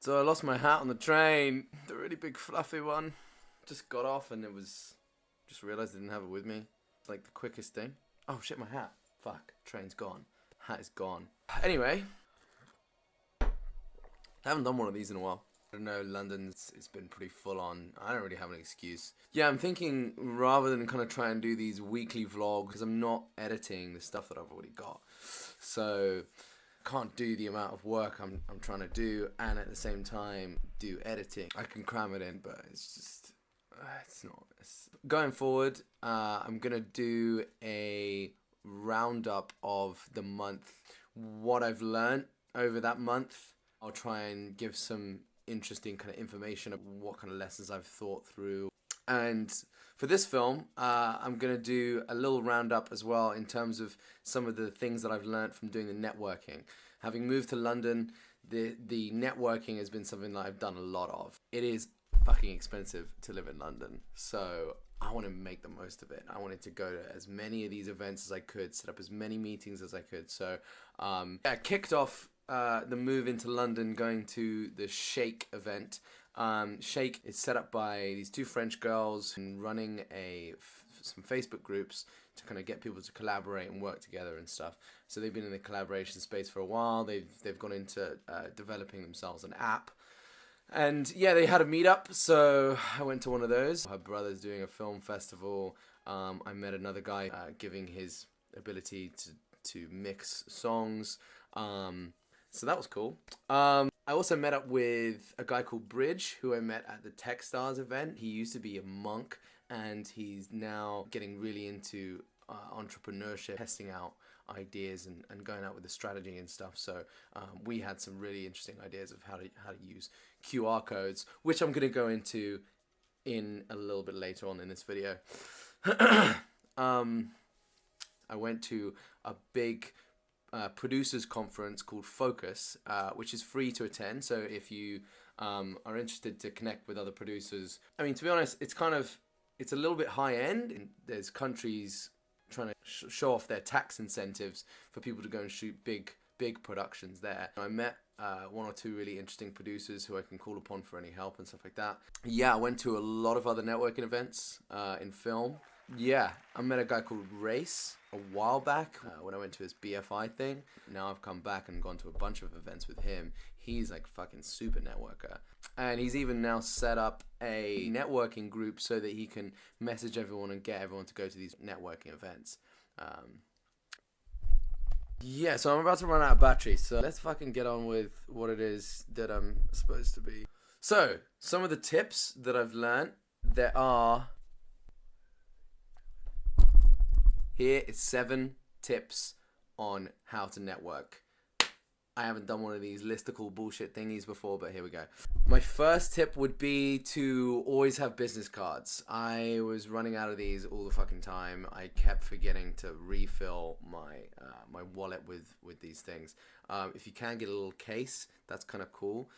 So I lost my hat on the train, the really big fluffy one. Just got off and just realized I didn't have it with me. It's like the quickest thing. Oh shit, my hat. Fuck, train's gone. Hat is gone. Anyway, I haven't done one of these in a while. I don't know, London's, it's been pretty full on. I don't really have an excuse. Yeah, I'm thinking rather than kind of try and do these weekly vlogs, because I'm not editing the stuff that I've already got. So can't do the amount of work I'm trying to do and at the same time do editing. I can cram it in, but it's just it's not. Going forward, I'm gonna do a roundup of the month, what I've learned over that month. I'll try and give some interesting kind of information of what kind of lessons I've thought through. And for this film, I'm going to do a little roundup as well in terms of some of the things that I've learned from doing the networking. Having moved to London, the networking has been something that I've done a lot of. It is fucking expensive to live in London, so I want to make the most of it. I wanted to go to as many of these events as I could, set up as many meetings as I could. So I kicked off the move into London going to the Shake event. Shake is set up by these two French girls and running some Facebook groups to kind of get people to collaborate and work together and stuff. So they've been in the collaboration space for a while. They've gone into developing themselves an app. And yeah, they had a meetup, so I went to one of those. Her brother's doing a film festival. I met another guy giving his ability to mix songs. So that was cool. I also met up with a guy called Bridge, who I met at the Techstars event. He used to be a monk, and he's now getting really into entrepreneurship, testing out ideas and going out with the strategy and stuff. So we had some really interesting ideas of how to use QR codes, which I'm going to go into in a little bit later on in this video. I went to a big producers conference called Focus, which is free to attend. So if you are interested to connect with other producers, I mean, to be honest, it's a little bit high end. There's countries trying to show off their tax incentives for people to go and shoot big productions there. I met one or two really interesting producers who I can call upon for any help and stuff like that. Yeah, I went to a lot of other networking events in film. Yeah, I met a guy called Race a while back when I went to his BFI thing. Now I've come back and gone to a bunch of events with him. He's like fucking super networker. And he's even now set up a networking group so that he can message everyone and get everyone to go to these networking events. Yeah, so I'm about to run out of battery, so let's fucking get on with what it is that I'm supposed to be. So, some of the tips that I've learned, here is 7 tips on how to network. I haven't done one of these listicle bullshit thingies before, but here we go. My first tip would be to always have business cards. I was running out of these all the fucking time. I kept forgetting to refill my my wallet with these things. If you can get a little case, that's kind of cool.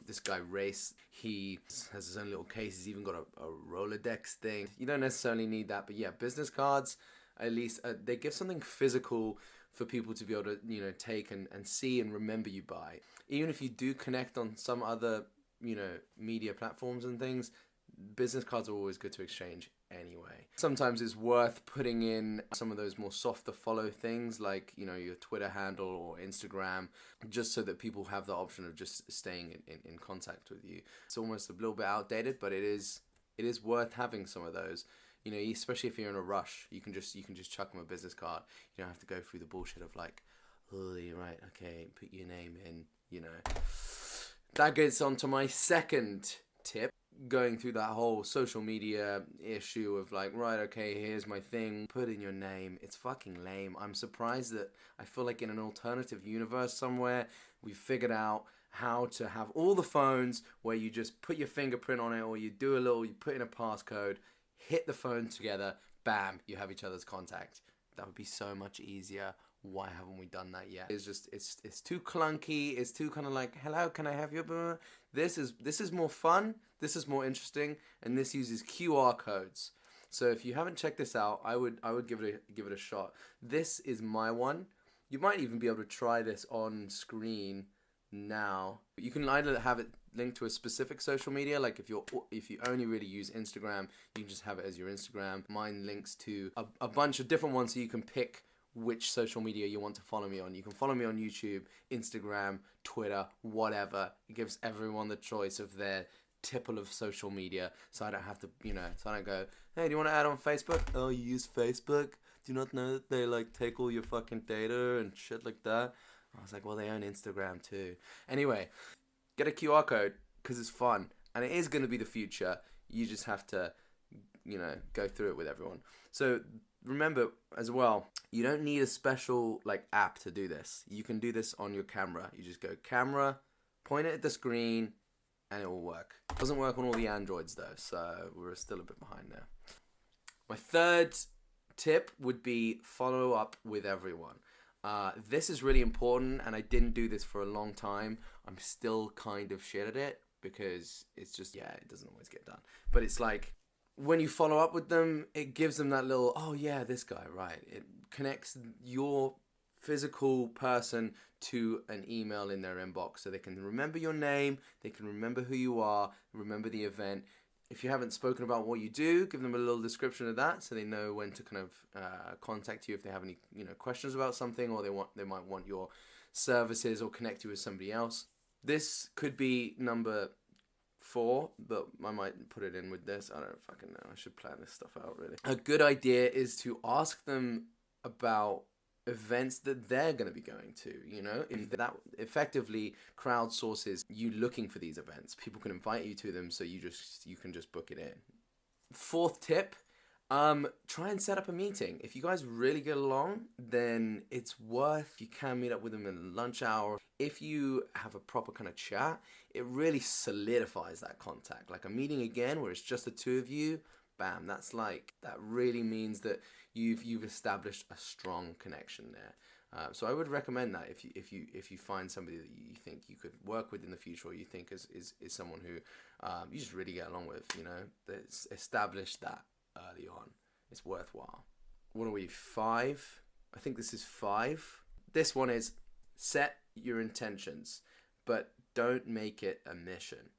This guy Race, he has his own little case. He's even got a Rolodex thing. You don't necessarily need that, but yeah, business cards, at least they give something physical for people to be able to, you know, take and see and remember you by. Even if you do connect on some other, you know, media platforms and things, business cards are always good to exchange anyway. Sometimes it's worth putting in some of those more softer follow things like, you know, your Twitter handle or Instagram, just so that people have the option of just staying in contact with you. It's almost a little bit outdated, but it is worth having some of those. You know, especially if you're in a rush, you can just chuck them a business card. You don't have to go through the bullshit of like, oh, you're right, okay, put your name in, you know. That gets on to my second tip, going through that whole social media issue of like, right, okay, here's my thing, put in your name. It's fucking lame. I'm surprised that I feel like in an alternative universe somewhere, we've figured out how to have all the phones where you just put your fingerprint on it, or you put in a passcode, hit the phone together, bam, you have each other's contact. That would be so much easier. Why haven't we done that yet? It's just, it's too clunky. It's too kind of like, hello, can I have your... This is more fun. This is more interesting. And this uses QR codes. So if you haven't checked this out, I would give it a shot. This is my one. You might even be able to try this on screen now, you can either have it linked to a specific social media, like if you only really use Instagram, you can just have it as your Instagram. Mine links to a bunch of different ones, so you can pick which social media you want to follow me on. You can follow me on YouTube, Instagram, Twitter, whatever. It gives everyone the choice of their tipple of social media, so I don't have to, so I don't go, hey, do you want to add on Facebook? Oh, you use Facebook? Do you not know that they like take all your fucking data and shit like that? I was like, well, they own Instagram too. Anyway, get a QR code because it's fun and it is going to be the future. You just have to, go through it with everyone. So remember as well, you don't need a special like app to do this. You can do this on your camera. You just go camera, point it at the screen, and it will work. It doesn't work on all the Androids though, so we're still a bit behind there. My third tip would be follow up with everyone. This is really important, and I didn't do this for a long time. I'm still kind of shit at it because it's just, it doesn't always get done. But it's like, when you follow up with them, it gives them that little, oh yeah, this guy, right. It connects your physical person to an email in their inbox so they can remember your name, they can remember who you are, remember the event. If you haven't spoken about what you do, give them a little description of that so they know when to kind of contact you if they have any questions about something, or they might want your services or connect you with somebody else. This could be number 4, but I might put it in with this. I don't fucking know. I should plan this stuff out, really. A good idea is to ask them about events that they're going to be going to, if that effectively crowdsources you looking for these events. People can invite you to them, so you can just book it in. 4th tip, try and set up a meeting. If you guys really get along, then it's worth, you can meet up with them in lunch hour. If you have a proper kind of chat, it really solidifies that contact. Like a meeting again where it's just the two of you, bam, that really means that you've established a strong connection there. So I would recommend that if you find somebody that you think you could work with in the future, or you think is someone who you just really get along with, that's established that early on. It's worthwhile. What are we, 5? I think this is 5. This one is set your intentions, but don't make it a mission.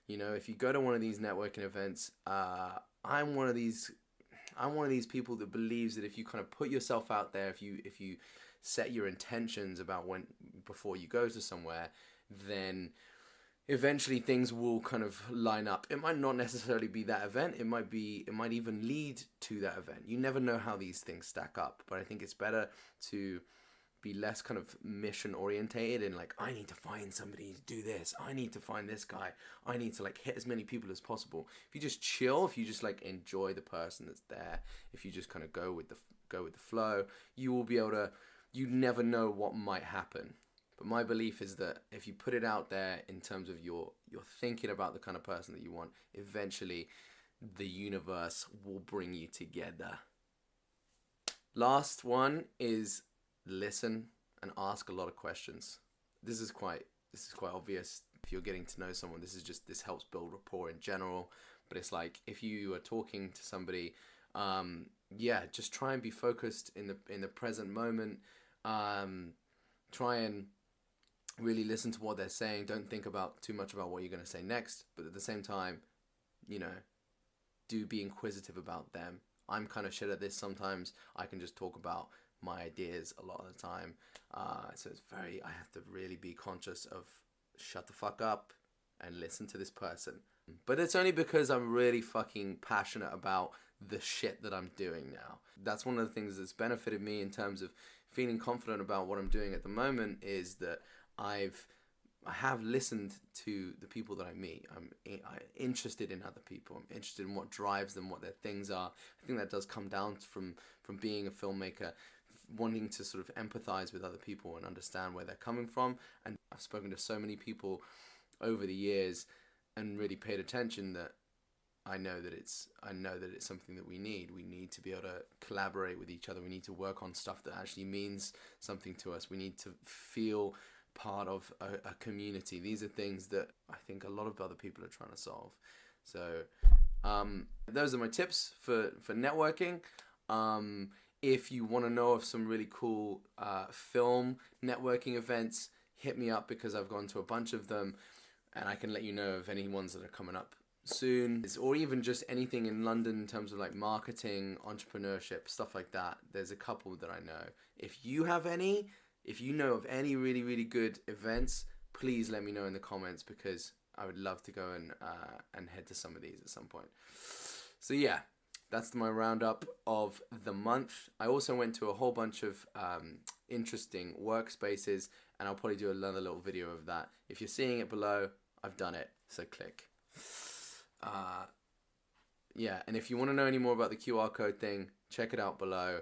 If you go to one of these networking events, I'm one of these people that believes that if you kind of put yourself out there, if you set your intentions about before you go to somewhere, then eventually things will kind of line up. It might not necessarily be that event. It might even lead to that event. You never know how these things stack up, but I think it's better to be less kind of mission orientated and like, I need to find somebody to do this. I need to find this guy. I need to like hit as many people as possible. If you just chill, if you just like enjoy the person that's there, if you just kind of go with the flow, you will be able to, you never know what might happen. But my belief is that if you put it out there in terms of you're thinking about the kind of person that you want, eventually the universe will bring you together. Last one is listen and ask a lot of questions. This is quite obvious. If you're getting to know someone, this helps build rapport in general. But it's like, if you are talking to somebody, just try and be focused in the present moment. Try and really listen to what they're saying. Don't think about too much about what you're going to say next, but at the same time, do be inquisitive about them. I'm kind of shit at this sometimes. I can just talk about my ideas a lot of the time. So I have to really be conscious of shut the fuck up and listen to this person. But it's only because I'm really fucking passionate about the shit that I'm doing now. That's one of the things that's benefited me in terms of feeling confident about what I'm doing at the moment, is that I have listened to the people that I meet. I'm interested in other people. I'm interested in what drives them, what their things are. I think that does come down from being a filmmaker, wanting to sort of empathize with other people and understand where they're coming from. And I've spoken to so many people over the years and really paid attention that I know that it's something that we need. We need to be able to collaborate with each other. We need to work on stuff that actually means something to us. We need to feel part of a community. These are things that I think a lot of other people are trying to solve. So those are my tips for networking. If you want to know of some really cool film networking events, hit me up, because I've gone to a bunch of them, and I can let you know of any ones that are coming up soon, or even just anything in London in terms of like marketing, entrepreneurship, stuff like that. There's a couple that I know. If you have any, if you know of any really, really good events, please let me know in the comments, because I would love to go and head to some of these at some point. So yeah, that's my roundup of the month. I also went to a whole bunch of interesting workspaces, and I'll probably do another little video of that. If you're seeing it below, I've done it, so click. Yeah, and if you want to know any more about the QR code thing, check it out below.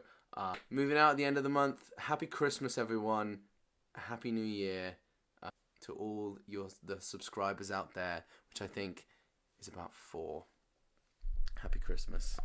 Moving out at the end of the month. Happy Christmas, everyone. Happy New Year to all the subscribers out there, which I think is about 4. Happy Christmas.